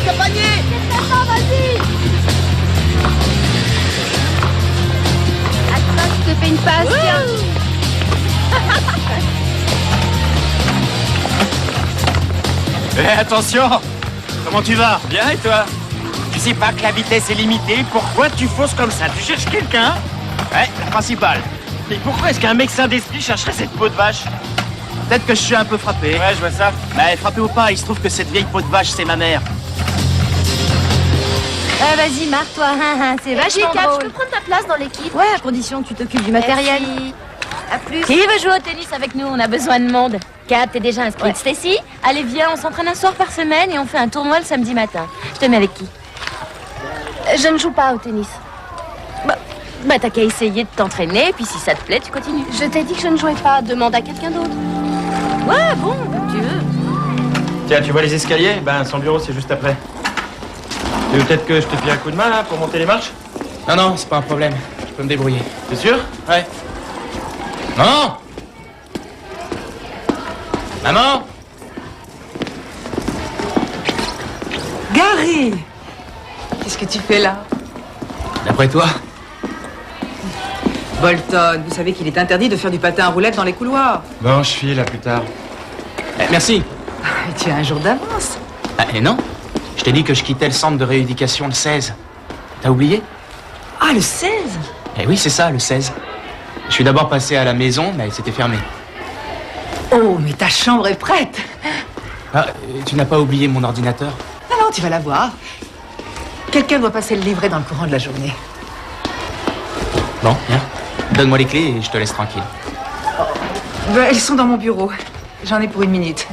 accompagner. Vas-y. Attends, je te fais une passe, tiens. Attention. Comment tu vas? Bien, et toi? Tu sais pas que la vitesse est limitée? Pourquoi tu fausses comme ça? Tu cherches quelqu'un? Ouais, la principale. Mais pourquoi est-ce qu'un mec sain d'esprit chercherait cette peau de vache? Peut-être que je suis un peu frappé. Ouais, je vois ça. Mais frappé ou pas, il se trouve que cette vieille peau de vache, c'est ma mère. Vas-y, marre-toi, c'est vachement Cap, drôle. je peux prendre ta place dans l'équipe? Ouais, à condition que tu t'occupes du matériel. Merci. À plus. Qui veut jouer au tennis avec nous? On a besoin de monde. Cap, t'es déjà inscrite. Ouais. Stacy, allez viens, on s'entraîne un soir par semaine et on fait un tournoi le samedi matin. Je te mets avec qui? Je ne joue pas au tennis. Bah t'as qu'à essayer de t'entraîner, puis si ça te plaît, tu continues. Je t'ai dit que je ne jouais pas. Demande à quelqu'un d'autre. Ouais, bon, comme tu veux. Tiens, tu vois les escaliers? Ben, son bureau, c'est juste après. Tu veux peut-être que je te file un coup de main, là, pour monter les marches? Non, non, c'est pas un problème. Je peux me débrouiller. T'es sûr? Ouais. Maman! Maman! Gary! Qu'est-ce que tu fais là? D'après toi? Bolton, vous savez qu'il est interdit de faire du patin à roulettes dans les couloirs. Bon, je file, à plus tard. Merci. Et tu as un jour d'avance. Ah, et non? Je t'ai dit que je quittais le centre de rééducation le 16. T'as oublié? Ah, le 16? Eh oui, c'est ça, le 16. Je suis d'abord passé à la maison, mais c'était fermé. Oh, mais ta chambre est prête. Ah, tu n'as pas oublié mon ordinateur? Non, non, tu vas la voir. Quelqu'un doit passer le livret dans le courant de la journée. Bon, viens. Donne-moi les clés et je te laisse tranquille. Ben, elles sont dans mon bureau. J'en ai pour 1 minute.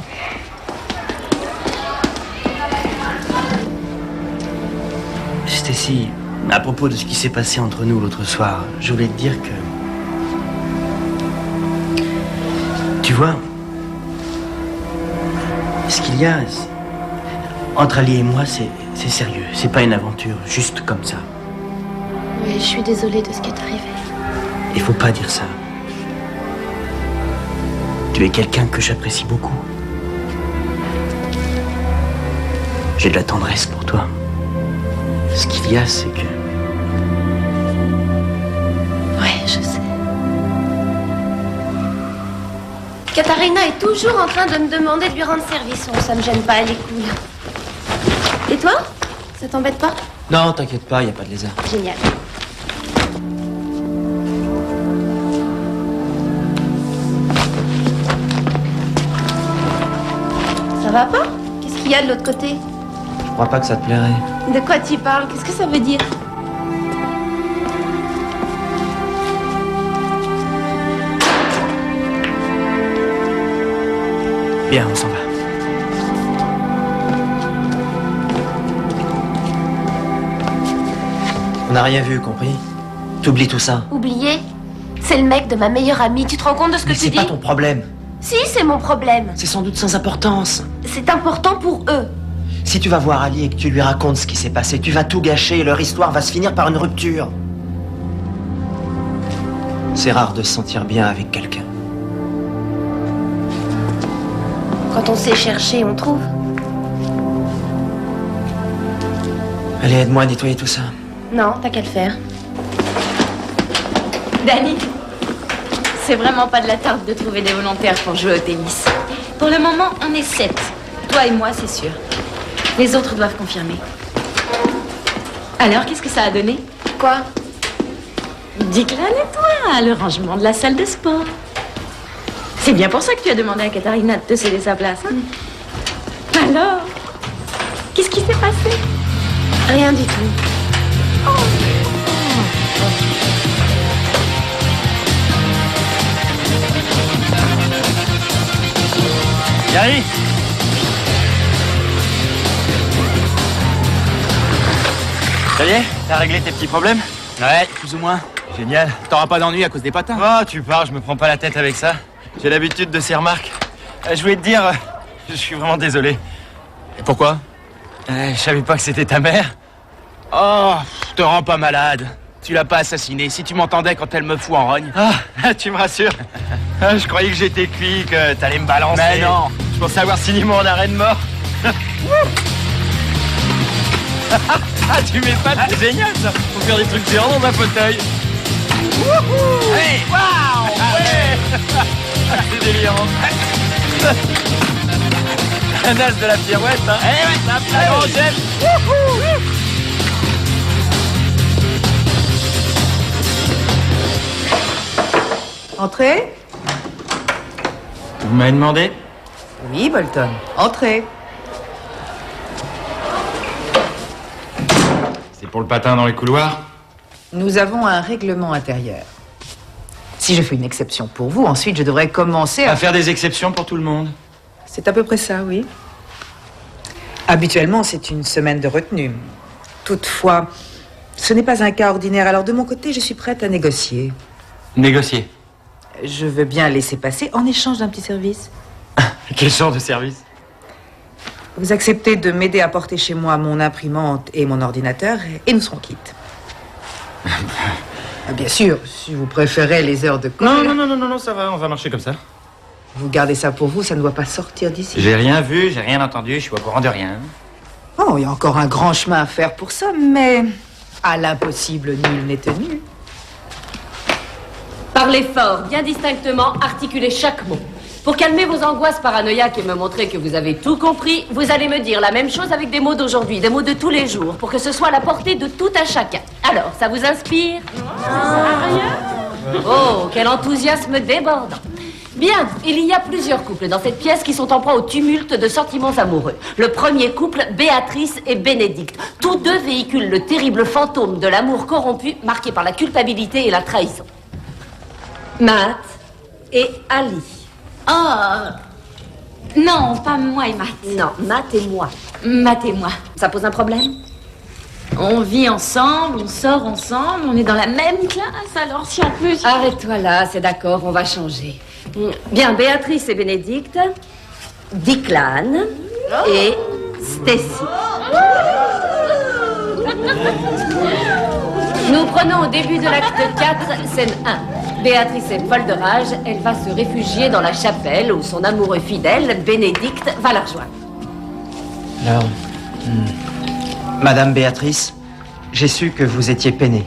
Stacy, à propos de ce qui s'est passé entre nous l'autre soir, je voulais te dire que... Tu vois, ce qu'il y a entre Ali et moi, c'est sérieux. C'est pas une aventure juste comme ça. Oui, je suis désolée de ce qui est arrivé. Il faut pas dire ça. Tu es quelqu'un que j'apprécie beaucoup. J'ai de la tendresse pour toi. Ce qu'il y a, c'est que... Ouais, je sais. Katharina est toujours en train de me demander de lui rendre service. Oh, ça me gêne pas, elle est cool. Et toi? Ça t'embête pas? Non, t'inquiète pas, y a pas de lézard. Génial. Ça va pas? Qu'est-ce qu'il y a de l'autre côté? Je crois pas que ça te plairait. De quoi tu parles? Qu'est-ce que ça veut dire? Bien, on s'en va. On n'a rien vu, compris? T'oublies tout ça. Oublié? C'est le mec de ma meilleure amie. Tu te rends compte de ce que Mais tu c'est dis? pas ton problème. Si, c'est mon problème. C'est sans doute sans importance. C'est important pour eux. Si tu vas voir Ali et que tu lui racontes ce qui s'est passé, tu vas tout gâcher et leur histoire va se finir par une rupture. C'est rare de se sentir bien avec quelqu'un. Quand on sait chercher, on trouve. Allez, aide-moi à nettoyer tout ça. Non, t'as qu'à le faire. Danny, c'est vraiment pas de la tarte de trouver des volontaires pour jouer au tennis. Pour le moment, on est 7. Toi et moi, c'est sûr. Les autres doivent confirmer. Alors, qu'est-ce que ça a donné? Quoi? Dis-le à toi, le rangement de la salle de sport. C'est bien pour ça que tu as demandé à Katharina de te céder sa place, hein? Alors, qu'est-ce qui s'est passé? Rien du tout. Gary! Ça y est? T'as réglé tes petits problèmes? Ouais, plus ou moins. Génial. T'auras pas d'ennui à cause des patins. Oh, tu parles, je me prends pas la tête avec ça. J'ai l'habitude de ces remarques. Je voulais te dire, je suis vraiment désolé. Et pourquoi? Je savais pas que c'était ta mère. Oh, te rends pas malade. Tu l'as pas assassinée. Si tu m'entendais quand elle me fout en rogne. Ah, tu me rassures. Ah, je croyais que j'étais cuit, que t'allais me balancer. Mais non. Je pensais avoir signé mon arrêt de mort. Ah, tu mets pas, c'est génial ça. Faut faire des trucs géants dans un fauteuil. Hey, waouh, ouais. C'est délirant. Un as de la pirouette, hein. Eh ouais, c'est un plat grand chef. Entrez. Vous m'avez demandé? Oui, Bolton. Entrez. C'est pour le patin dans les couloirs? Nous avons un règlement intérieur. Si je fais une exception pour vous, ensuite je devrais commencer À à... faire des exceptions pour tout le monde. C'est à peu près ça, oui. Habituellement, c'est une semaine de retenue. Toutefois, ce n'est pas un cas ordinaire. Alors de mon côté, je suis prête à négocier. Négocier. Je veux bien laisser passer en échange d'un petit service. Quel genre de service? Vous acceptez de m'aider à porter chez moi mon imprimante et mon ordinateur et nous serons quittes. Bien sûr, si vous préférez les heures de colle. Non, ça va, on va marcher comme ça. Vous gardez ça pour vous, ça ne doit pas sortir d'ici. J'ai rien vu, j'ai rien entendu, je suis au courant de rien. Oh, il y a encore un grand chemin à faire pour ça, mais à l'impossible, nul n'est tenu. Parlez fort, bien distinctement, articulez chaque mot. Pour calmer vos angoisses paranoïaques et me montrer que vous avez tout compris, vous allez me dire la même chose avec des mots d'aujourd'hui, des mots de tous les jours, pour que ce soit à la portée de tout un chacun. Alors, ça vous inspire? Oh, quel enthousiasme débordant. Bien, il y a plusieurs couples dans cette pièce qui sont en proie au tumulte de sentiments amoureux. Le premier couple, Béatrice et Bénédicte. Tous deux véhiculent le terrible fantôme de l'amour corrompu, marqué par la culpabilité et la trahison. Matt et Ali. Oh non, pas moi et Matt. Non, Matt et moi. Matt et moi. Ça pose un problème? On vit ensemble, on sort ensemble, on est dans la même classe, alors si en plus... Arrête-toi là, c'est d'accord, on va changer. Bien, Béatrice et Bénédicte, Declan et Stacy. Nous prenons au début de l'acte 4, scène 1. Béatrice est folle de rage, elle va se réfugier dans la chapelle où son amoureux fidèle, Bénédicte, va la rejoindre. Alors, Madame Béatrice, j'ai su que vous étiez peinée.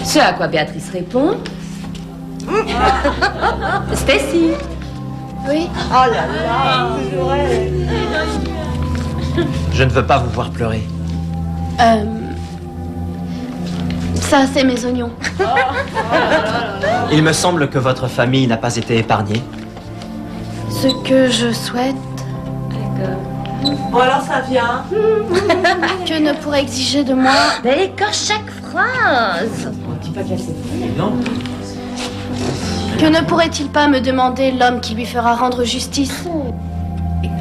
Ce à quoi Béatrice répond... Stacy. Oui. Je ne veux pas vous voir pleurer. Ça, c'est mes oignons. Il me semble que votre famille n'a pas été épargnée. Ce que je souhaite... Bon alors ça vient. Que ne pourrait exiger de moi... D'accord, chaque phrase. Non. Que ne pourrait-il pas me demander l'homme qui lui fera rendre justice?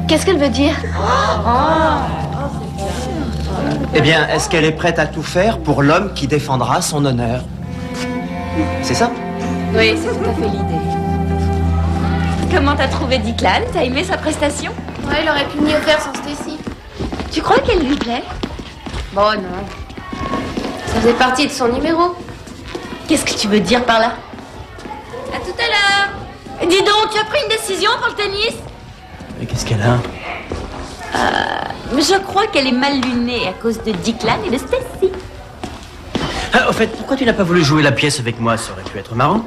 Qu'est-ce qu'elle veut dire? Eh bien, est-ce qu'elle est prête à tout faire pour l'homme qui défendra son honneur? C'est ça? Oui, c'est tout à fait l'idée. Comment t'as trouvé Declan? T'as aimé sa prestation? Ouais, il aurait pu mieux faire sans Stacy. Tu crois qu'elle lui plaît? Bon, non. Ça faisait partie de son numéro. Qu'est-ce que tu veux dire par là? À tout à l'heure. Dis donc, tu as pris une décision pour le tennis? Mais qu'est-ce qu'elle a? Je crois qu'elle est mal lunée à cause de Declan et de Stacy. Ah, au fait, pourquoi tu n'as pas voulu jouer la pièce avec moi? Ça aurait pu être marrant.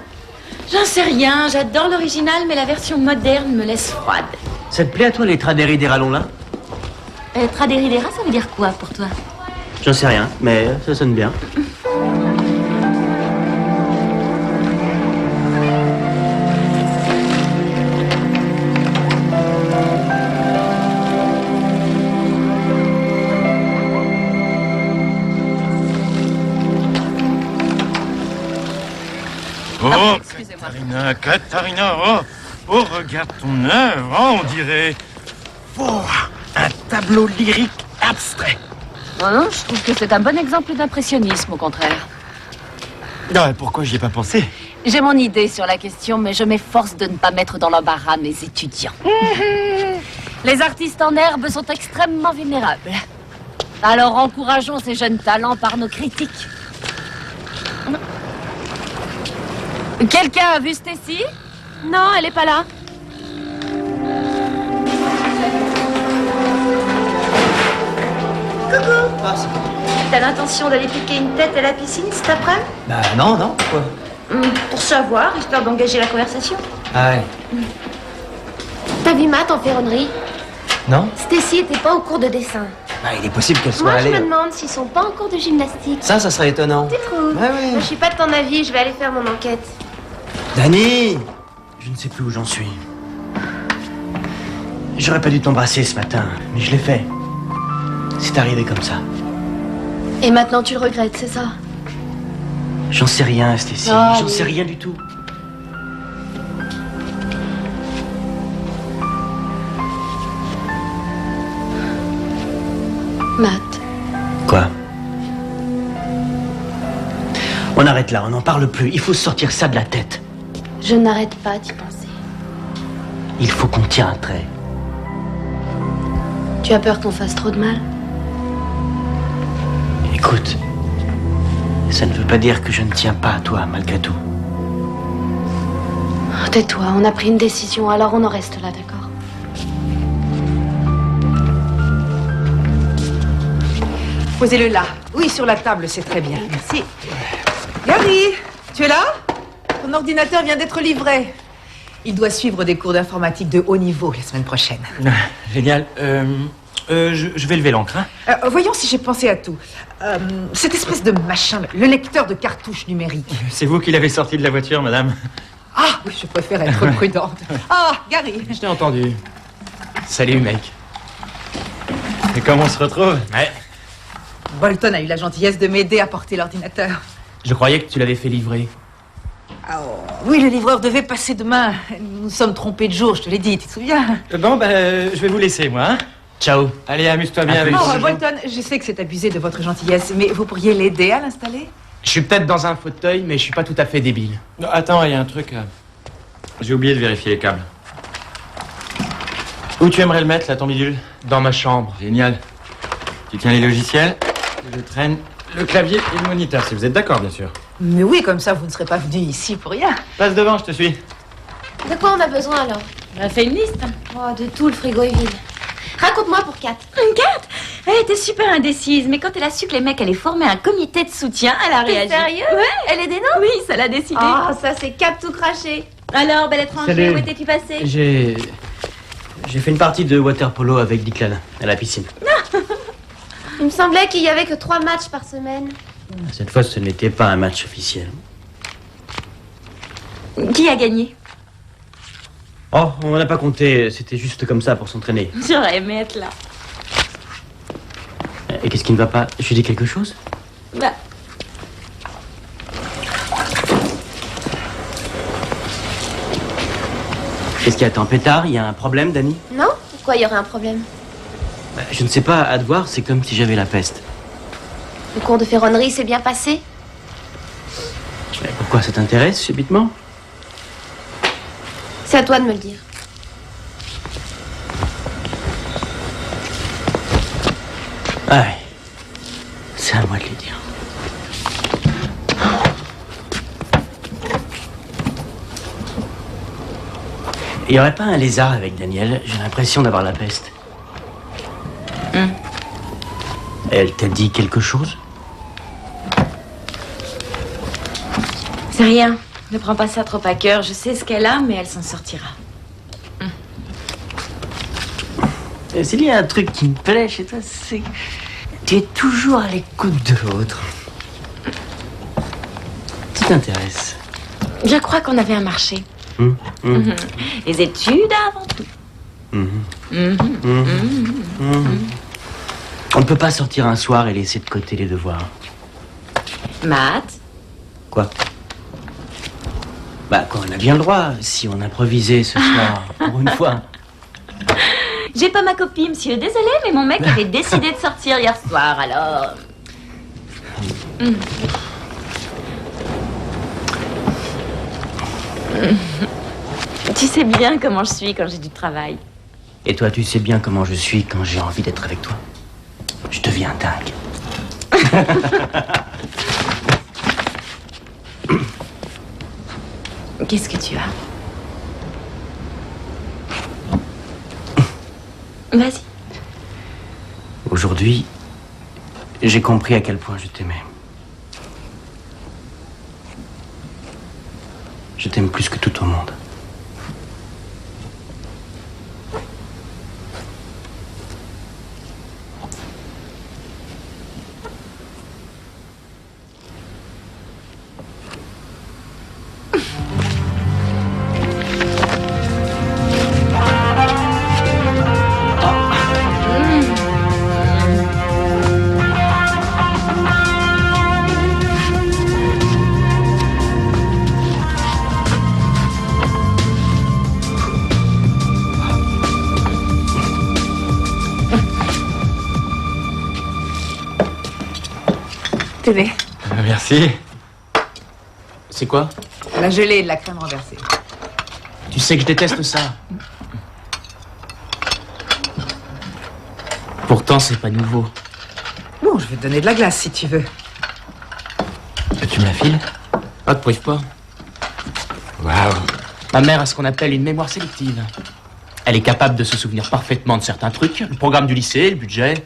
J'en sais rien, j'adore l'original, mais la version moderne me laisse froide. Ça te plaît à toi les tradéridéralons là? Tradéridéra, ça veut dire quoi pour toi? J'en sais rien, mais ça sonne bien. Oh, Katharina, oh, regarde ton œuvre, on dirait... Oh, un tableau lyrique abstrait. Oh non, je trouve que c'est un bon exemple d'impressionnisme, au contraire. Non, pourquoi j'y ai pas pensé? J'ai mon idée sur la question, mais je m'efforce de ne pas mettre dans l'embarras mes étudiants. Les artistes en herbe sont extrêmement vulnérables. Alors encourageons ces jeunes talents par nos critiques. Quelqu'un a vu Stacy? Non, elle est pas là. passe. T'as l'intention d'aller piquer une tête à la piscine cet après-midi? Bah non, non, pourquoi? Pour savoir, histoire d'engager la conversation. Ah ouais. T'as vu Matt en ferronnerie? Non? Stacy était pas au cours de dessin. Bah il est possible qu'elle soit Moi, je allée. me demande s'ils sont pas en cours de gymnastique. Ça serait étonnant. Tu trouves? Ouais, ouais. Moi, je suis pas de ton avis, je vais aller faire mon enquête. Dani! Je ne sais plus où j'en suis. J'aurais pas dû t'embrasser ce matin, mais je l'ai fait. C'est arrivé comme ça. Et maintenant, tu le regrettes, c'est ça? J'en sais rien, Stacy. Ah, J'en oui. sais rien du tout. Matt, Quoi? On arrête là, on n'en parle plus. Il faut sortir ça de la tête. je n'arrête pas d'y penser. Il faut qu'on tire un trait. Tu as peur qu'on fasse trop de mal? Écoute, ça ne veut pas dire que je ne tiens pas à toi, malgré tout. Oh, tais-toi, on a pris une décision, alors on en reste là, d'accord? Posez-le là. Oui, sur la table, c'est très bien. Merci. Gary, tu es là? Ton ordinateur vient d'être livré. Il doit suivre des cours d'informatique de haut niveau la semaine prochaine. Génial. Je vais lever l'encre, hein. Voyons si j'ai pensé à tout. Cette espèce de machin, le lecteur de cartouches numériques. C'est vous qui l'avez sorti de la voiture, madame. Ah, oui, je préfère être prudente. Ah, Gary. Je t'ai entendu. Salut, mec. Et comment on se retrouve? Ouais. Bolton a eu la gentillesse de m'aider à porter l'ordinateur. Je croyais que tu l'avais fait livrer. Ah, oh, oui, le livreur devait passer demain. Nous nous sommes trompés de jour, je te l'ai dit, tu te souviens? Bon, ben, je vais vous laisser, moi, hein. Ciao. Allez, amuse-toi bien avec Oh, le Bolton, je sais que c'est abusé de votre gentillesse, mais vous pourriez l'aider à l'installer? Je suis peut-être dans un fauteuil, mais je suis pas tout à fait débile. Non, attends, il y a un truc. J'ai oublié de vérifier les câbles. Où tu aimerais le mettre, là, ton bidule? Dans ma chambre. Génial. Tu tiens les logiciels, je traîne le clavier et le moniteur, si vous êtes d'accord, bien sûr. Mais oui, comme ça, vous ne serez pas venu ici pour rien. Passe devant, je te suis. De quoi on a besoin, alors? On a fait une liste. Oh, de tout, le frigo est vide. Raconte-moi pour 4. Une carte. Elle était super indécise, mais quand elle a su que les mecs allaient former un comité de soutien, elle a T'es réagi. sérieux? Ouais. Elle est des noms? Oui, ça l'a décidé. Oh, ça c'est Cap tout craché. Alors, bel étranger, Salut. où étais-tu passé? J'ai fait une partie de water polo avec Declan à la piscine. Il me semblait qu'il y avait que 3 matchs par semaine. Cette fois, ce n'était pas un match officiel. Qui a gagné? Oh, on n'a pas compté. C'était juste comme ça pour s'entraîner. J'aurais aimé être là. Et qu'est-ce qui ne va pas? J'ai dit quelque chose? Bah, Qu'est-ce qu'il y a? T'es en pétard? Il y a un problème, Dani? Non? Pourquoi il y aurait un problème? Je ne sais pas. À te voir, c'est comme si j'avais la peste. Le cours de ferronnerie s'est bien passé? Mais pourquoi ça t'intéresse, subitement? C'est à toi de me le dire. Ah ouais. C'est à moi de le dire. Il n'y aurait pas un lézard avec Daniel? J'ai l'impression d'avoir la peste. Elle t'a dit quelque chose? c'est rien. Ne prends pas ça trop à cœur. Je sais ce qu'elle a, mais elle s'en sortira. S'il y a un truc qui me plaît chez toi, c'est que tu es toujours à l'écoute de l'autre. Tu t'intéresses. Je crois qu'on avait un marché. Les études avant tout. On ne peut pas sortir un soir et laisser de côté les devoirs. Matt, Quoi? Bah, quoi, on a bien le droit, si on improvisait ce soir, pour une fois. j'ai pas ma copie, monsieur. Désolé, mais mon mec avait décidé de sortir hier soir, alors... Tu sais bien comment je suis quand j'ai du travail. Et toi, tu sais bien comment je suis quand j'ai envie d'être avec toi. Je deviens dingue. Qu'est-ce que tu as? Vas-y. Aujourd'hui, J'ai compris à quel point je t'aimais. Je t'aime plus que tout au monde. Tenez, Merci. C'est quoi? la gelée et de la crème renversée. Tu sais que je déteste ça. Pourtant, c'est pas nouveau. Bon, je vais te donner de la glace si tu veux. Tu me la files? Ah, te prive pas. Waouh. Ma mère a ce qu'on appelle une mémoire sélective. Elle est capable de se souvenir parfaitement de certains trucs, le programme du lycée, le budget.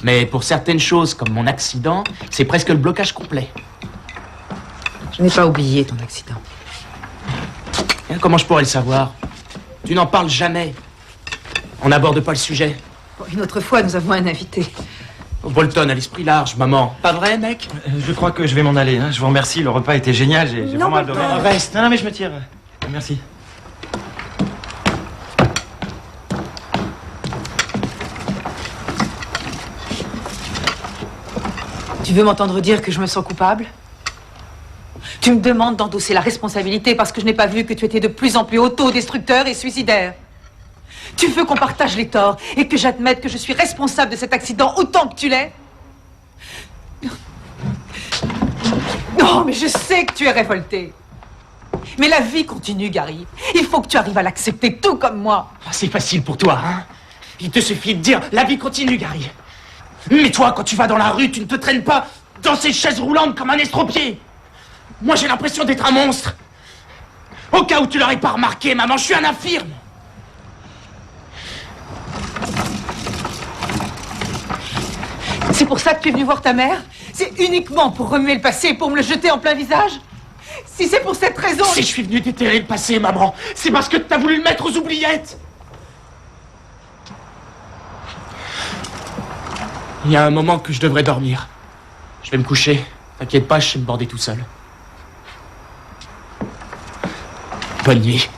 Mais pour certaines choses, comme mon accident, c'est presque le blocage complet. Je n'ai pas oublié ton accident. Et comment je pourrais le savoir? Tu n'en parles jamais. On n'aborde pas le sujet. Bon, une autre fois, nous avons un invité. Bolton a l'esprit large, maman. Pas vrai, mec? Je crois que je vais m'en aller. Hein. Je vous remercie, le repas était génial. J'ai Non, vraiment adoré. Bolton. Reste. Non, mais je me tire. Merci. Tu veux m'entendre dire que je me sens coupable? Tu me demandes d'endosser la responsabilité parce que je n'ai pas vu que tu étais de plus en plus autodestructeur et suicidaire. Tu veux qu'on partage les torts et que j'admette que je suis responsable de cet accident autant que tu l'es? Non, mais je sais que tu es révolté. Mais la vie continue, Gary. Il faut que tu arrives à l'accepter, tout comme moi. Ah, c'est facile pour toi, hein? Il te suffit de dire « La vie continue, Gary ». Mais toi, quand tu vas dans la rue, tu ne te traînes pas dans ces chaises roulantes comme un estropié. Moi, j'ai l'impression d'être un monstre. Au cas où tu l'aurais pas remarqué, maman, je suis un infirme. C'est pour ça que tu es venu voir ta mère? C'est uniquement pour remuer le passé et pour me le jeter en plein visage? Si c'est pour cette raison... Si je suis venu déterrer le passé, maman, c'est parce que t'as voulu le mettre aux oubliettes. Il y a un moment que je devrais dormir. Je vais me coucher. T'inquiète pas, je sais me border tout seul. Bonne nuit.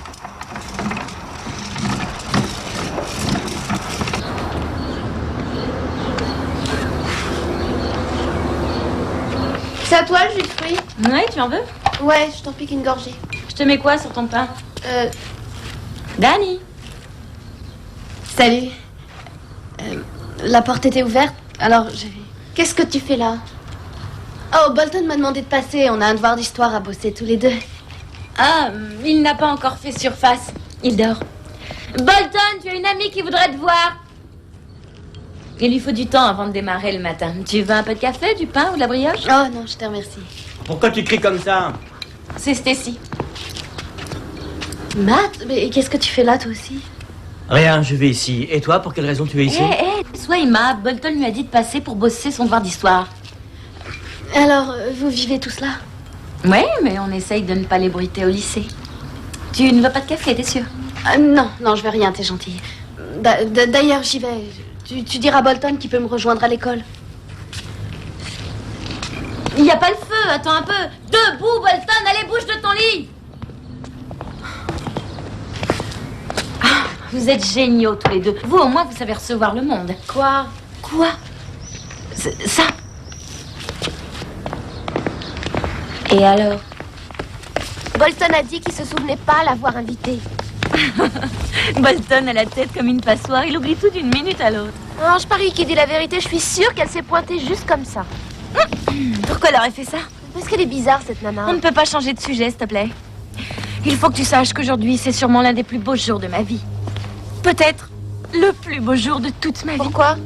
C'est à toi le jus de fruits? Ouais, tu en veux? Ouais, je t'en pique une gorgée. Je te mets quoi sur ton pain? Danny. Salut. La porte était ouverte, alors j'ai... Qu'est-ce que tu fais là? Oh, Bolton m'a demandé de passer. On a un devoir d'histoire à bosser tous les deux. Ah, il n'a pas encore fait surface. Il dort. Bolton, tu as une amie qui voudrait te voir. Il lui faut du temps avant de démarrer le matin. Tu veux un peu de café, du pain ou de la brioche? Oh non, je te remercie. Pourquoi tu cries comme ça? C'est Stacy. Matt, mais qu'est-ce que tu fais là, toi aussi? Rien, je vais ici. Et toi, pour quelle raison tu es ici? Sois aimable. Bolton lui a dit de passer pour bosser son devoir d'histoire. Alors, vous vivez tous là? Ouais, mais on essaye de ne pas l'ébruiter au lycée. Tu ne veux pas de café, t'es sûre? Non, non, je veux rien, t'es gentil. D'ailleurs, j'y vais. Tu diras à Bolton qu'il peut me rejoindre à l'école. Il n'y a pas le feu, attends un peu. Debout, Bolton, allez, bouge de ton lit. Ah, vous êtes géniaux tous les deux. Vous, au moins, vous savez recevoir le monde. Quoi? Quoi? Ça. Et alors? Bolton a dit qu'il se souvenait pas l'avoir invité. Bolton a la tête comme une passoire. Il oublie tout d'une minute à l'autre. Non, je parie qu'il dit la vérité. Je suis sûre qu'elle s'est pointée juste comme ça. Pourquoi elle aurait fait ça? Parce qu'elle est bizarre, cette nana. On ne peut pas changer de sujet, s'il te plaît. Il faut que tu saches qu'aujourd'hui, c'est sûrement l'un des plus beaux jours de ma vie. Peut-être le plus beau jour de toute ma vie. Pourquoi?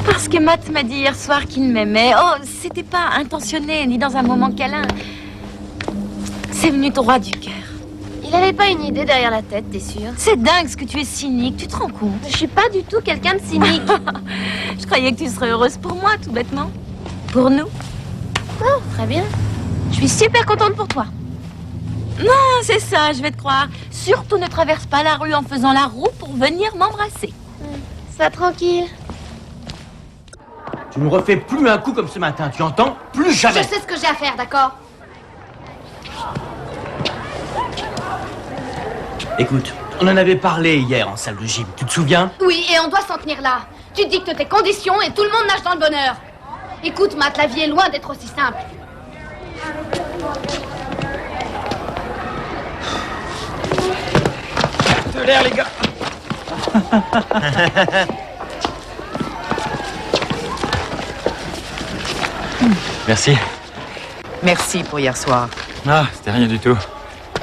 Parce que Matt m'a dit hier soir qu'il m'aimait. Oh, c'était pas intentionné, ni dans un moment câlin. C'est venu droit du cœur. Il avait pas une idée derrière la tête, t'es sûre? C'est dingue ce que tu es cynique, tu te rends compte? Je suis pas du tout quelqu'un de cynique. Je croyais que tu serais heureuse pour moi, tout bêtement. Pour nous. Oh, très bien. Je suis super contente pour toi. Non, c'est ça, je vais te croire. Surtout ne traverse pas la rue en faisant la roue pour venir m'embrasser. Sois tranquille. Tu me refais plus un coup comme ce matin, tu entends? Plus jamais. Je sais ce que j'ai à faire, d'accord? Écoute, on en avait parlé hier en salle de gym, tu te souviens? Oui, et on doit s'en tenir là. Tu dictes tes conditions et tout le monde nage dans le bonheur. Écoute, Matt, la vie est loin d'être aussi simple. De l'air, les gars. Merci. Merci pour hier soir. Ah, c'était rien du tout.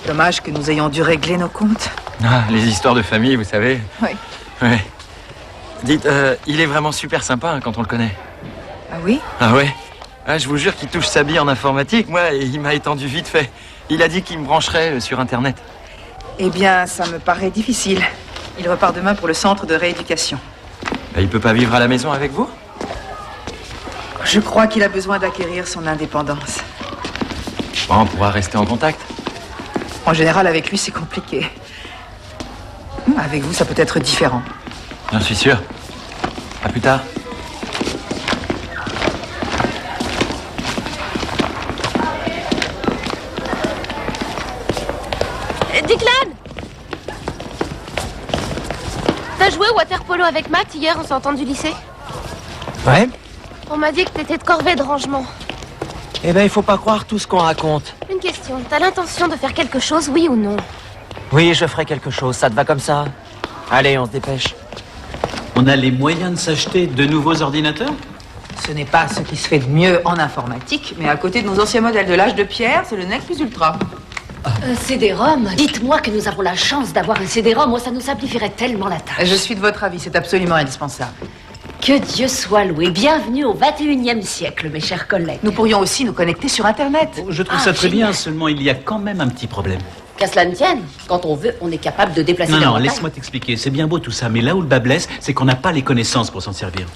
Dommage que nous ayons dû régler nos comptes. Ah, les histoires de famille, vous savez. Oui. Ouais. Dites, il est vraiment super sympa hein, quand on le connaît. Ah oui? Ah ouais? Ah, je vous jure qu'il touche sa bille en informatique, moi, et il m'a étendu vite fait. Il a dit qu'il me brancherait sur Internet. Eh bien, ça me paraît difficile. Il repart demain pour le centre de rééducation. Bah, il peut pas vivre à la maison avec vous? Je crois qu'il a besoin d'acquérir son indépendance. Bon, on pourra rester en contact. En général, avec lui, c'est compliqué. Avec vous, ça peut être différent. J'en suis sûr. À plus tard. Declan! T'as joué au water polo avec Matt hier en sortant du lycée? Ouais? On m'a dit que t'étais de corvée de rangement. Eh ben, il faut pas croire tout ce qu'on raconte. Une question, t'as l'intention de faire quelque chose, oui ou non? Oui, je ferai quelque chose, ça te va comme ça? Allez, on se dépêche. On a les moyens de s'acheter de nouveaux ordinateurs? Ce n'est pas ce qui se fait de mieux en informatique, mais à côté de nos anciens modèles de l'âge de pierre, c'est le NEC plus ultra. Un CD-ROM? Dites-moi que nous avons la chance d'avoir un CD-ROM. Moi, ça nous simplifierait tellement la tâche. Je suis de votre avis, c'est absolument indispensable. Que Dieu soit loué. Bienvenue au 21e siècle, mes chers collègues. Nous pourrions aussi nous connecter sur Internet. Je trouve Ah, ça très génial. bien, seulement il y a quand même un petit problème. Qu'à cela ne tienne, quand on veut, on est capable de déplacer Non, des non, montagnes. laisse-moi t'expliquer. C'est bien beau tout ça, mais là où le bas blesse, c'est qu'on n'a pas les connaissances pour s'en servir.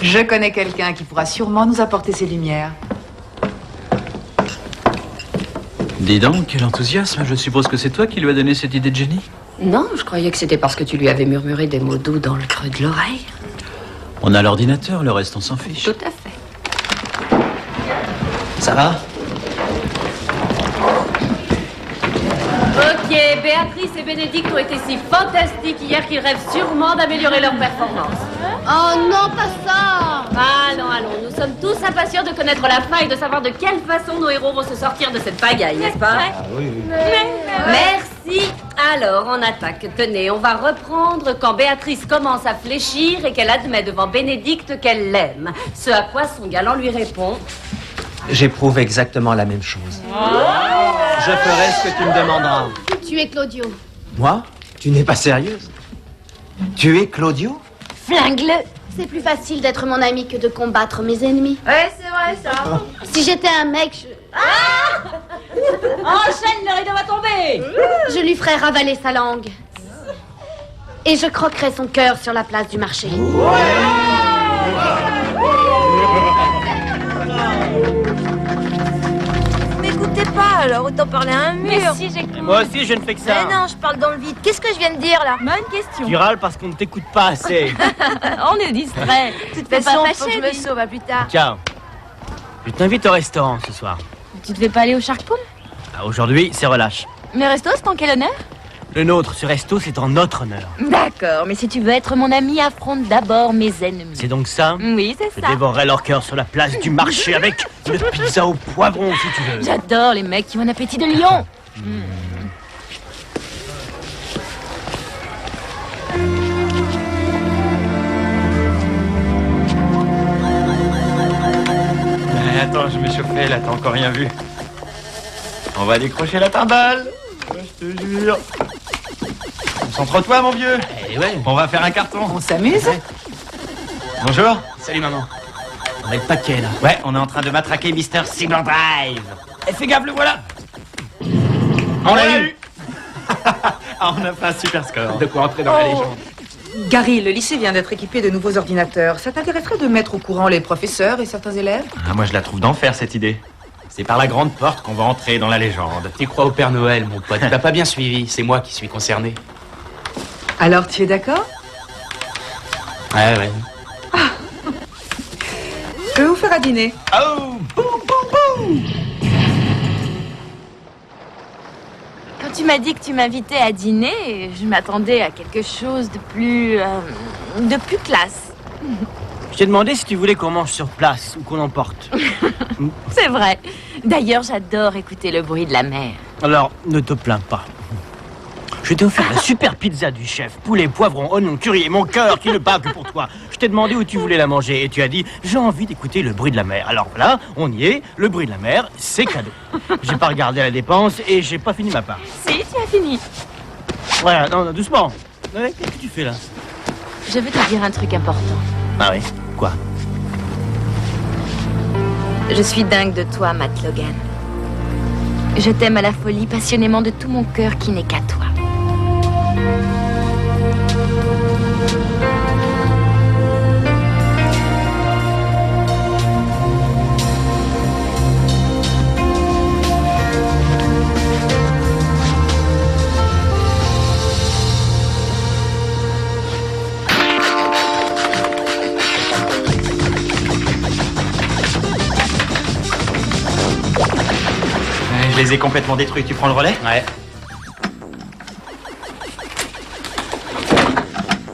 Je connais quelqu'un qui pourra sûrement nous apporter ses lumières. Dis donc, quel enthousiasme. Je suppose que c'est toi qui lui as donné cette idée de génie? Non, je croyais que c'était parce que tu lui avais murmuré des mots doux dans le creux de l'oreille. On a l'ordinateur, le reste on s'en fiche. Tout à fait. Ça va? Ok, Béatrice et Bénédicte ont été si fantastiques hier qu'ils rêvent sûrement d'améliorer leur performance. Oh non, pas ça! Allons, allons, nous sommes tous impatients de connaître la fin et de savoir de quelle façon nos héros vont se sortir de cette pagaille, n'est-ce pas? Merci. Alors, on attaque. Tenez, on va reprendre quand Béatrice commence à fléchir et qu'elle admet devant Bénédicte qu'elle l'aime. Ce à quoi son galant lui répond... J'éprouve exactement la même chose. Je ferai ce que tu me demanderas. Tu es Claudio. Moi? Tu n'es pas sérieuse? Tu es Claudio? Flingue-le. C'est plus facile d'être mon ami que de combattre mes ennemis. Ouais, c'est vrai ça. Si j'étais un mec, Enchaîne, le rideau va tomber. je lui ferais ravaler sa langue. Et je croquerais son cœur sur la place du marché. M'écoutez pas, alors autant parler à un mur. Mais si, j'écoute. Moi aussi, je ne fais que ça. Mais non, je parle dans le vide. Qu'est-ce que je viens de dire là? Bonne question. Tu râles parce qu'on ne t'écoute pas assez. On est distrait. Tu te fais pas fâcher, faut que je me sauve à plus tard. Tiens, je t'invite au restaurant ce soir. Tu devais pas aller au Shark Pool? Aujourd'hui, c'est relâche. Mais resto, c'est en quel honneur? Le nôtre, ce resto, c'est en notre honneur. D'accord, mais si tu veux être mon ami, affronte d'abord mes ennemis. C'est donc ça? Oui, c'est Je ça. dévorerai leur cœur sur la place du marché avec une pizza au poivron, si tu veux. J'adore les mecs qui ont un appétit de lion. Attends, je m'échauffais, là, t'as encore rien vu. On va décrocher la timbale. Je te jure. Concentre-toi, mon vieux. Eh ouais. On va faire un carton. On s'amuse? Bonjour. Salut maman. On a le paquet là. Ouais, on est en train de matraquer Mr. Cyber Drive. Eh, fais gaffe, le voilà. On l'a eu. Ah, on a fait un super score. De quoi entrer dans la légende. Gary, le lycée vient d'être équipé de nouveaux ordinateurs. Ça t'intéresserait de mettre au courant les professeurs et certains élèves? Ah, moi, je la trouve d'enfer, cette idée. C'est par la grande porte qu'on va entrer dans la légende. Tu crois au Père Noël, mon pote. Tu l'as pas bien suivi. C'est moi qui suis concerné. Alors, tu es d'accord? Ouais. Je vais vous faire à dîner. Oh, boum, boum, boum. Quand tu m'as dit que tu m'invitais à dîner, je m'attendais à quelque chose de plus classe. Je t'ai demandé si tu voulais qu'on mange sur place ou qu'on emporte. C'est vrai. D'ailleurs, j'adore écouter le bruit de la mer. Alors, ne te plains pas. Je t'ai offert la super pizza du chef. Poulet, poivron, oignon, curry et mon cœur qui ne bat que pour toi. Je t'ai demandé où tu voulais la manger et tu as dit « J'ai envie d'écouter le bruit de la mer ». Alors voilà, on y est, le bruit de la mer, c'est cadeau. J'ai pas regardé la dépense et j'ai pas fini ma part. Si, tu as fini. Voilà, non, doucement. Ouais, qu'est-ce que tu fais là? Je veux te dire un truc important. Ah oui? Quoi? Je suis dingue de toi, Matt Logan. Je t'aime à la folie, passionnément de tout mon cœur qui n'est qu'à toi. Je les ai complètement détruits. Tu prends le relais? Ouais.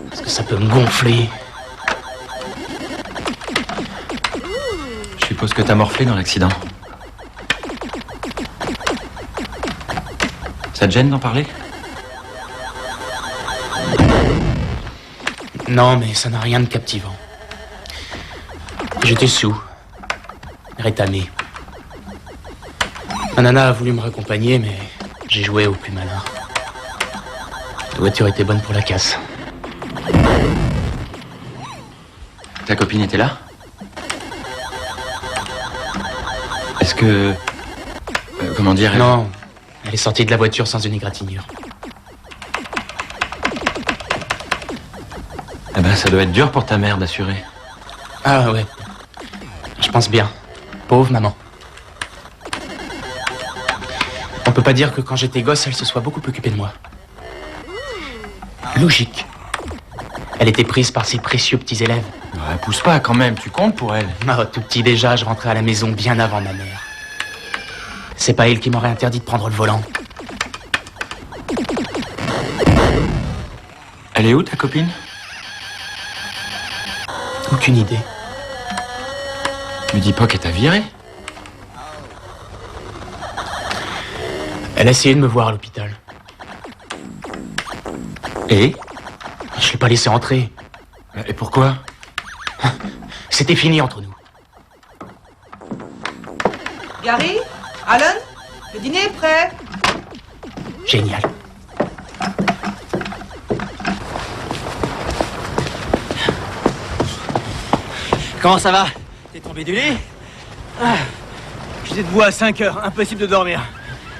Parce que ça peut me gonfler. Je suppose que t'as morflé dans l'accident. Ça te gêne d'en parler? Non, mais ça n'a rien de captivant. J'étais sous. Rétamé. Ma nana a voulu me raccompagner, mais j'ai joué au plus malin. La voiture était bonne pour la casse. Ta copine était là? Est-ce que... comment dire? Non, elle est sortie de la voiture sans une égratignure. Eh ben, ça doit être dur pour ta mère d'assurer. Ah ouais, je pense bien. Pauvre maman. On peut pas dire que quand j'étais gosse, elle se soit beaucoup occupée de moi. Logique. Elle était prise par ses précieux petits élèves. Ouais, pousse pas quand même, tu comptes pour elle. Ah, tout petit déjà, je rentrais à la maison bien avant ma mère. C'est pas elle qui m'aurait interdit de prendre le volant. Elle est où, ta copine? Aucune idée. Me dis pas qu'elle t'a viré. Elle a essayé de me voir à l'hôpital. Et? Je l'ai pas laissé entrer. Et pourquoi? C'était fini entre nous. Gary? Alan? Le dîner est prêt. Génial. Comment ça va? T'es tombé du lit? J'étais debout à 5 heures, impossible de dormir.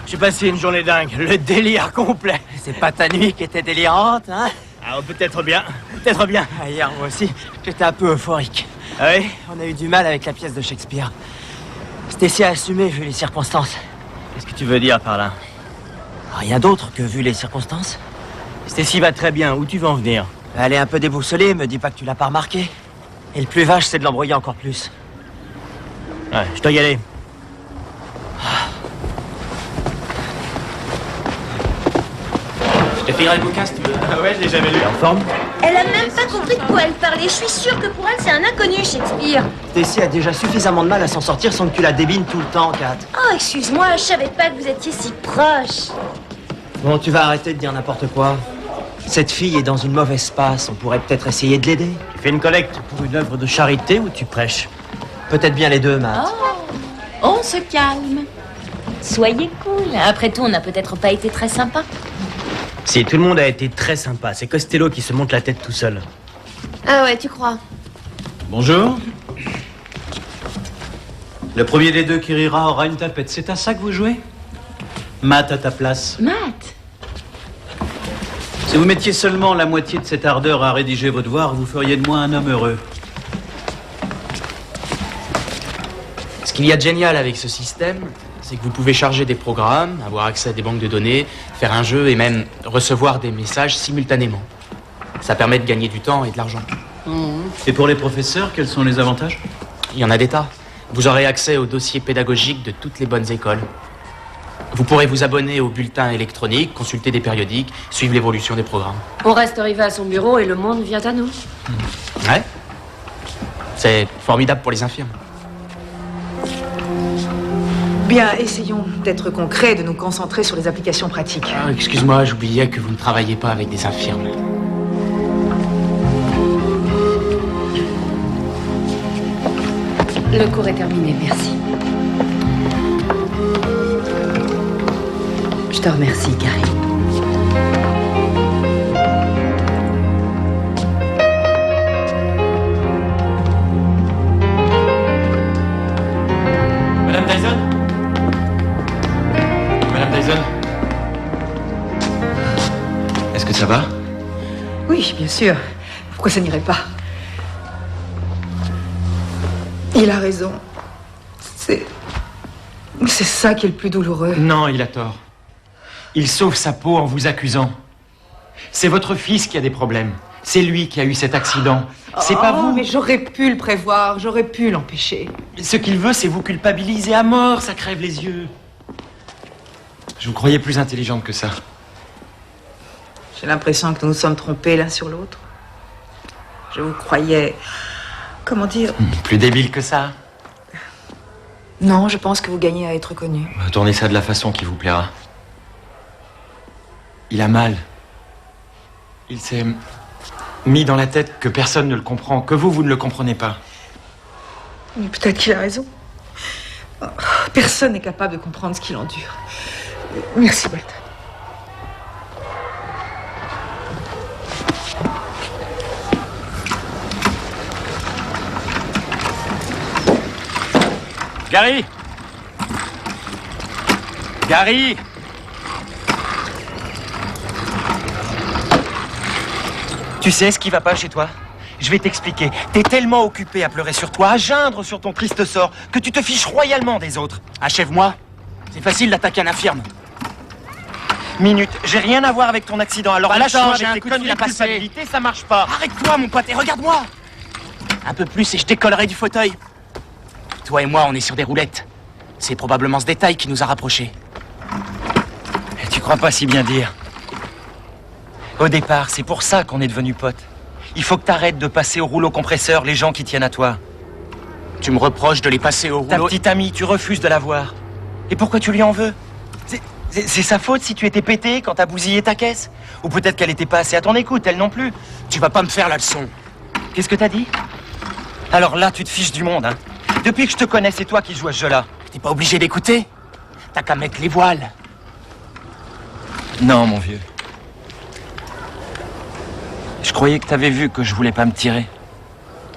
J'ai passé une journée dingue, le délire complet. C'est pas ta nuit qui était délirante, hein? Ah, peut-être bien, peut-être bien. Hier, moi aussi, j'étais un peu euphorique. Ah oui? On a eu du mal avec la pièce de Shakespeare. Stacy a assumé vu les circonstances. Qu'est-ce que tu veux dire par là? Rien d'autre que vu les circonstances. Stacy va très bien, où tu veux en venir? Elle est un peu déboussolée, me dis pas que tu l'as pas remarqué. Et le plus vache, c'est de l'embrouiller encore plus. Ouais, je dois y aller. Je te filerai le bouquin si tu veux. Ah ouais, je l'ai jamais lu. En forme? Elle a même pas compris de quoi elle parlait. Je suis sûre que pour elle, c'est un inconnu, Shakespeare. Stacy a déjà suffisamment de mal à s'en sortir sans que tu la débines tout le temps, Kat. Oh, excuse-moi, je savais pas que vous étiez si proches. Bon, tu vas arrêter de dire n'importe quoi. Cette fille est dans une mauvaise passe. On pourrait peut-être essayer de l'aider. Tu fais une collecte pour une œuvre de charité ou tu prêches? Peut-être bien les deux, Matt. On se calme. Soyez cool. Après tout, on n'a peut-être pas été très sympa. Si, tout le monde a été très sympa. C'est Costello qui se monte la tête tout seul. Ah ouais, tu crois? Bonjour. Le premier des deux qui rira aura une tapette. C'est à ça que vous jouez? Matt à ta place. Matt, Si vous mettiez seulement la moitié de cette ardeur à rédiger vos devoirs, vous feriez de moi un homme heureux. Ce qu'il y a de génial avec ce système, c'est que vous pouvez charger des programmes, avoir accès à des banques de données, faire un jeu et même recevoir des messages simultanément. Ça permet de gagner du temps et de l'argent. Et pour les professeurs, quels sont les avantages? Il y en a des tas. Vous aurez accès aux dossiers pédagogiques de toutes les bonnes écoles. Vous pourrez vous abonner aux bulletins électroniques, consulter des périodiques, suivre l'évolution des programmes. On reste arrivé à son bureau et le monde vient à nous. Ouais. C'est formidable pour les infirmes. Bien, essayons d'être concrets, de nous concentrer sur les applications pratiques. Ah, excuse-moi, j'oubliais que vous ne travaillez pas avec des infirmes. Le cours est terminé, merci. Je te remercie, Gary. Madame Dyson? Madame Dyson? Est-ce que ça va? Oui, bien sûr. Pourquoi ça n'irait pas? Il a raison. C'est ça qui est le plus douloureux. Non, il a tort. Il sauve sa peau en vous accusant. C'est votre fils qui a des problèmes. C'est lui qui a eu cet accident. C'est pas vous. Mais j'aurais pu le prévoir, j'aurais pu l'empêcher. Ce qu'il veut, c'est vous culpabiliser à mort. Ça crève les yeux. Je vous croyais plus intelligente que ça. J'ai l'impression que nous nous sommes trompés l'un sur l'autre. Je vous croyais... Comment dire? Plus débile que ça. Non, je pense que vous gagnez à être connu. Tournez ça de la façon qui vous plaira. Il a mal. Il s'est mis dans la tête que personne ne le comprend, que vous ne le comprenez pas. Mais peut-être qu'il a raison. Personne n'est capable de comprendre ce qu'il endure. Merci, Bolton. Gary! Gary! Tu sais ce qui va pas chez toi? Je vais t'expliquer. T'es tellement occupé à pleurer sur toi, à geindre sur ton triste sort, que tu te fiches royalement des autres. Achève-moi. C'est facile d'attaquer un infirme. Minute, j'ai rien à voir avec ton accident. Alors Bah, lâche-moi j'ai avec un coup tes de fil conneries à de passer. culpabilité, ça marche pas. Arrête-toi, mon pote, et regarde-moi. Un peu plus et je décollerai du fauteuil. Toi et moi, on est sur des roulettes. C'est probablement ce détail qui nous a rapprochés. Et tu crois pas si bien dire. Au départ, c'est pour ça qu'on est devenus potes. Il faut que t'arrêtes de passer au rouleau compresseur les gens qui tiennent à toi. Tu me reproches de les passer au Ta rouleau... petite amie, tu refuses de la voir. Et pourquoi tu lui en veux? C'est sa faute si tu étais pété quand t'as bousillé ta caisse? Ou peut-être qu'elle était pas assez à ton écoute, elle non plus. Tu vas pas me faire la leçon. Qu'est-ce que t'as dit? Alors là, tu te fiches du monde, hein. Depuis que je te connais, c'est toi qui joues à ce jeu-là. T'es pas obligé d'écouter. T'as qu'à mettre les voiles. Non, mon vieux. Je croyais que t'avais vu que je voulais pas me tirer.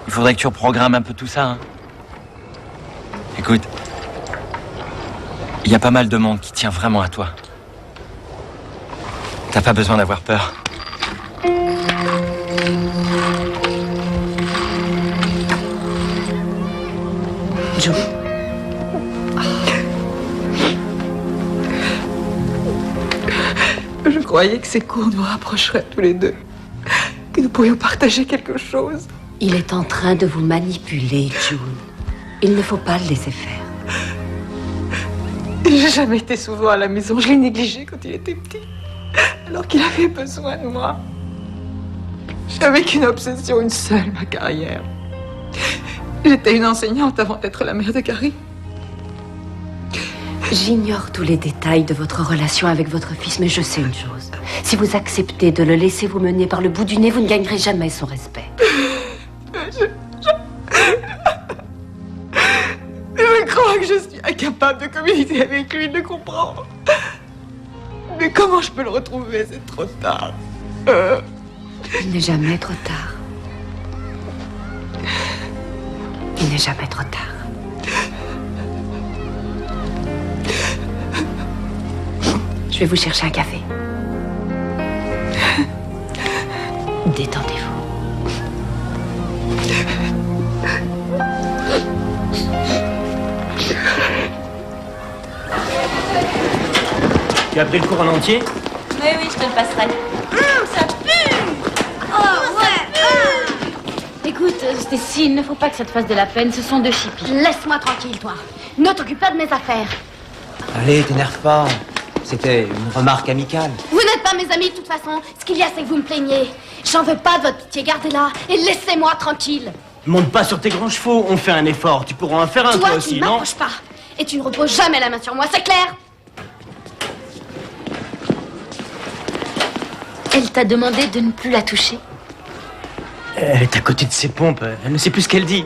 Il faudrait que tu reprogrammes un peu tout ça, hein. Écoute, il y a pas mal de monde qui tient vraiment à toi. T'as pas besoin d'avoir peur. Joe. Je croyais que ces cours nous rapprocheraient tous les deux. Que nous pourrions partager quelque chose. Il est en train de vous manipuler, June. Il ne faut pas le laisser faire. J'ai jamais été souvent à la maison. Je l'ai négligé quand il était petit. Alors qu'il avait besoin de moi. J'avais qu'une obsession, une seule, ma carrière. J'étais une enseignante avant d'être la mère de Gary. J'ignore tous les détails de votre relation avec votre fils, mais je sais une chose. Si vous acceptez de le laisser vous mener par le bout du nez, vous ne gagnerez jamais son respect. Je crois que je suis incapable de communiquer avec lui, de le comprendre. Mais comment je peux le retrouver? C'est trop tard. Il n'est jamais trop tard. Il n'est jamais trop tard. Je vais vous chercher un café. Détendez-vous. Tu as pris le cours en entier? Oui, oui, je te le passerai. Ça pue! Oh, ouais! Écoute, Stacy, il ne faut pas que ça te fasse de la peine, ce sont deux chippies. Laisse-moi tranquille, toi. Ne t'occupe pas de mes affaires. Allez, t'énerve pas. C'était une remarque amicale. Vous n'êtes pas mes amis de toute façon. Ce qu'il y a, c'est que vous me plaignez. J'en veux pas de votre pitié, gardez-la et laissez-moi tranquille. Monte pas sur tes grands chevaux, on fait un effort. Tu pourras en faire un toi tu aussi, ne non? m'approches pas. Et tu ne reposes jamais la main sur moi, c'est clair? Elle t'a demandé de ne plus la toucher? Elle est à côté de ses pompes, elle ne sait plus ce qu'elle dit.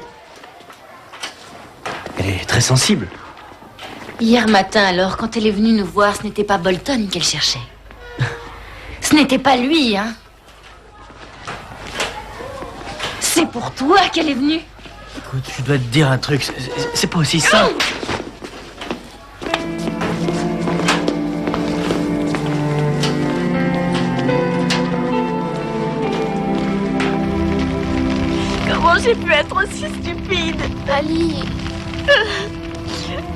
Elle est très sensible. Hier matin, alors, quand elle est venue nous voir, ce n'était pas Bolton qu'elle cherchait. Ce n'était pas lui, hein. C'est pour toi qu'elle est venue. Écoute, je dois te dire un truc, c'est pas aussi simple. Comment j'ai pu être aussi stupide? Ali...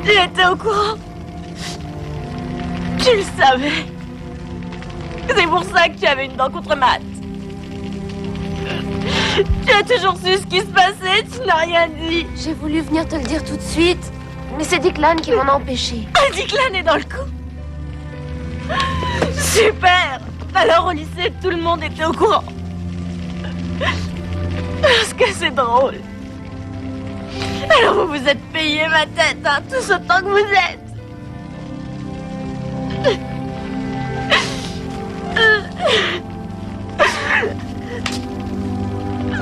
Tu étais au courant? Tu le savais. C'est pour ça que tu avais une dent contre Matt. Tu as toujours su ce qui se passait, tu n'as rien dit. J'ai voulu venir te le dire tout de suite, mais c'est Declan qui m'en a empêché. Ah, Declan est dans le coup. Super. Alors au lycée, tout le monde était au courant. Parce que c'est drôle. Alors vous vous êtes payé ma tête, hein, tout ce temps que vous êtes.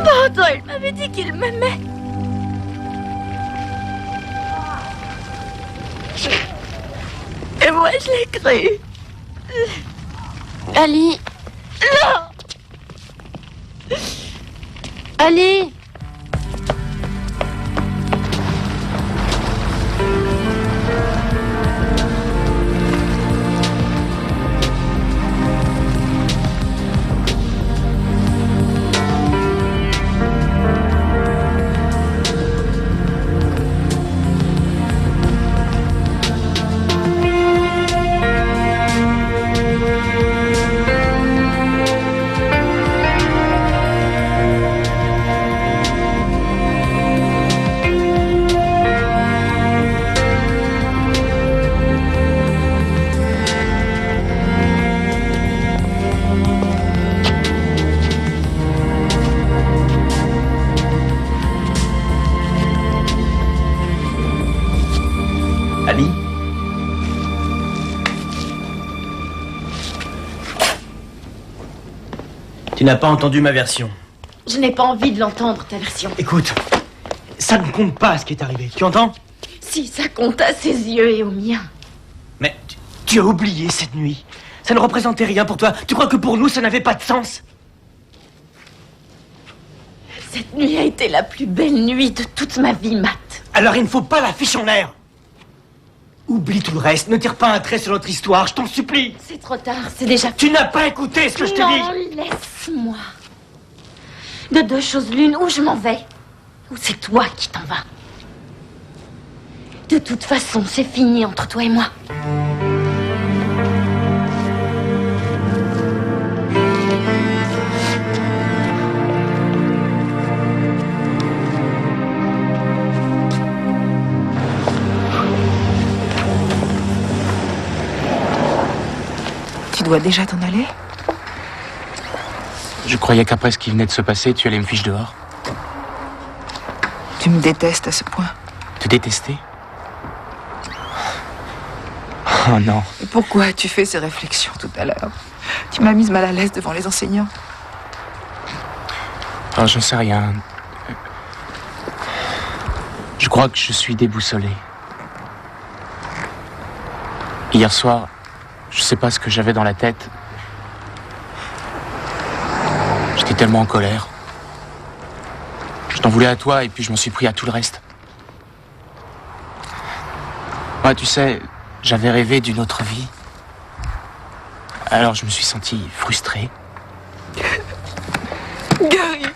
Pourtant, il m'avait dit qu'il m'aimait. Et moi, je l'ai cru. Ali... Non! Ali... Ali? Tu n'as pas entendu ma version. Je n'ai pas envie de l'entendre, ta version. Écoute, ça ne compte pas ce qui est arrivé, tu entends? Si ça compte à ses yeux et aux miens. Mais tu as oublié cette nuit. Ça ne représentait rien pour toi. Tu crois que pour nous, ça n'avait pas de sens? Cette nuit a été la plus belle nuit de toute ma vie, Matt. Alors il ne faut pas la fiche en l'air. Oublie tout le reste. Ne tire pas un trait sur notre histoire, je t'en supplie. C'est trop tard, c'est déjà... Tu n'as pas écouté ce que je t'ai dit. Non, laisse-moi. De deux choses l'une, ou je m'en vais, ou c'est toi qui t'en vas. De toute façon, c'est fini entre toi et moi. Tu dois déjà t'en aller? Je croyais qu'après ce qui venait de se passer, tu allais me ficher dehors. Tu me détestes à ce point. Te détester? Oh non. Et pourquoi as-tu fait ces réflexions tout à l'heure? Tu m'as mise mal à l'aise devant les enseignants. Oh, j'en sais rien. Je crois que je suis déboussolé. Hier soir, je sais pas ce que j'avais dans la tête. J'étais tellement en colère. Je t'en voulais à toi et puis je m'en suis pris à tout le reste. Ouais, tu sais, j'avais rêvé d'une autre vie. Alors je me suis senti frustré. Gary,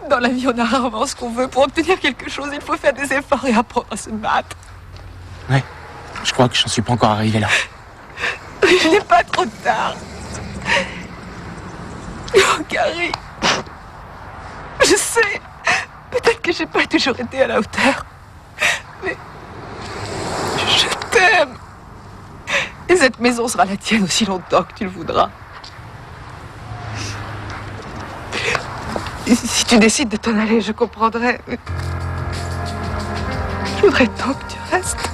dans la vie, on a rarement ce qu'on veut. Pour obtenir quelque chose, il faut faire des efforts et apprendre à se battre. Ouais, je crois que j'en suis pas encore arrivé là. Il n'est pas trop tard. Oh, Gary. Je sais. Peut-être que j'ai pas toujours été à la hauteur. Mais je t'aime. Et cette maison sera la tienne aussi longtemps que tu le voudras. Et si tu décides de t'en aller, je comprendrai. Mais je voudrais tant que tu restes.